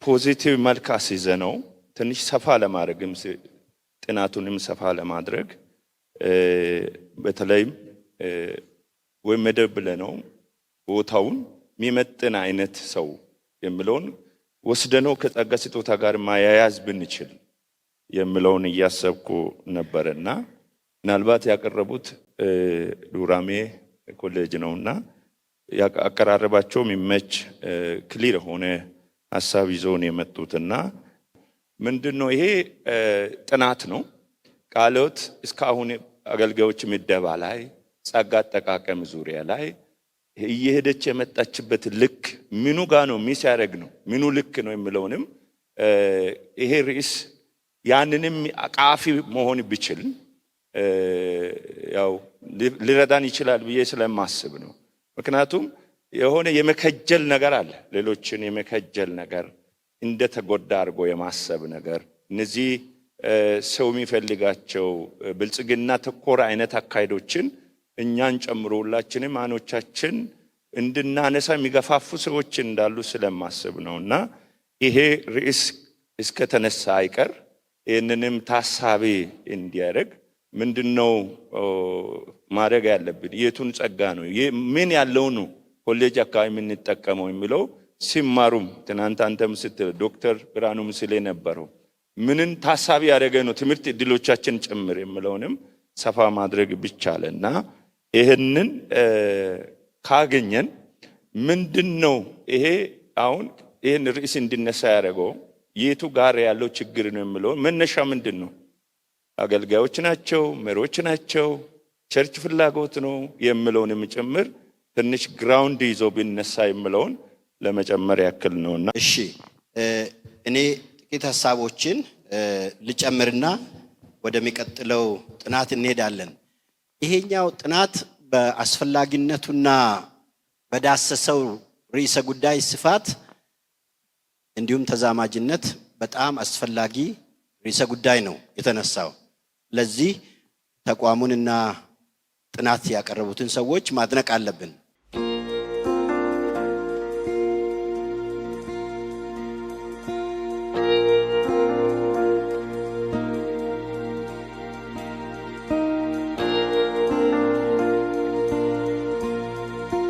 ፖዚቲቭ መልክ አስይዘነው ትንሽ ሰፋ ለማድረግም ጥናቱንም ሰፋ ለማድረግ በተለይም ወይ መደብ ብለነው ቦታውን የሚመጥን አይነት ሰው የሚለውን ወስደነው ከጸጋ ስጦታ ጋር ማያያዝ ብንችል የሚለውን እያሰብኩ ነበርና ምናልባት ያቀረቡት ዱራሜ ኮሌጅ ነውና ያቀራረባቸው የሚመች ክሊር ሆነ ሐሳብ ይዘውን የመጡትና ምንድነው ይሄ ጥናት ነው። ቃልዮት እስካሁን አገልጋዮች ምደባ ላይ ጸጋ አጠቃቀም ዙሪያ ላይ እየሄደች የመጣችበት ልክ ምኑ ጋር ነው ሚስ ያደረግ ነው ምኑ ልክ ነው የሚለውንም ይሄ ርዕስ ያንንም አቃፊ መሆን ቢችል ያው ሊረዳን ይችላል ብዬ ስለማስብ ነው። ምክንያቱም የሆነ የመከጀል ነገር አለ፣ ሌሎችን የመከጀል ነገር እንደተጎዳ አድርጎ የማሰብ ነገር እነዚህ ሰው የሚፈልጋቸው ብልጽግና ተኮር አይነት አካሄዶችን እኛን ጨምሮ ሁላችንም አኖቻችን እንድናነሳ የሚገፋፉ ሰዎች እንዳሉ ስለማስብ ነውና ይሄ ርዕስ እስከተነሳ አይቀር ይህንንም ታሳቢ እንዲያደርግ ምንድነው ማድረግ ያለብን? የቱን ጸጋ ነው ምን ያለው ነው ኮሌጅ አካባቢ የምንጠቀመው የሚለው ሲማሩም ትናንት አንተም ስትል ዶክተር ብርሃኑም ስለ ነበረው ምንን ታሳቢ ያደረገ ነው ትምህርት እድሎቻችን ጭምር የሚለውንም ሰፋ ማድረግ ቢቻልና ይሄንን ካገኘን ምንድነው ይሄ አሁን ይሄን ርዕስ እንዲነሳ ያደረገው የቱ ጋር ያለው ችግር ነው የሚለው መነሻ ምንድነው? አገልጋዮች ናቸው፣ መሪዎች ናቸው፣ ቸርች ፍላጎት ነው የሚለውንም ጭምር ትንሽ ግራውንድ ይዞ ቢነሳ የሚለውን ለመጨመር ያክል ነውና እሺ እኔ ጥቂት ሐሳቦችን ልጨምርና ወደሚቀጥለው ጥናት እንሄዳለን። ይሄኛው ጥናት በአስፈላጊነቱና በዳሰሰው ርዕሰ ጉዳይ ስፋት እንዲሁም ተዛማጅነት በጣም አስፈላጊ ርዕሰ ጉዳይ ነው የተነሳው። ለዚህ ተቋሙንና ጥናት ያቀረቡትን ሰዎች ማድነቅ አለብን።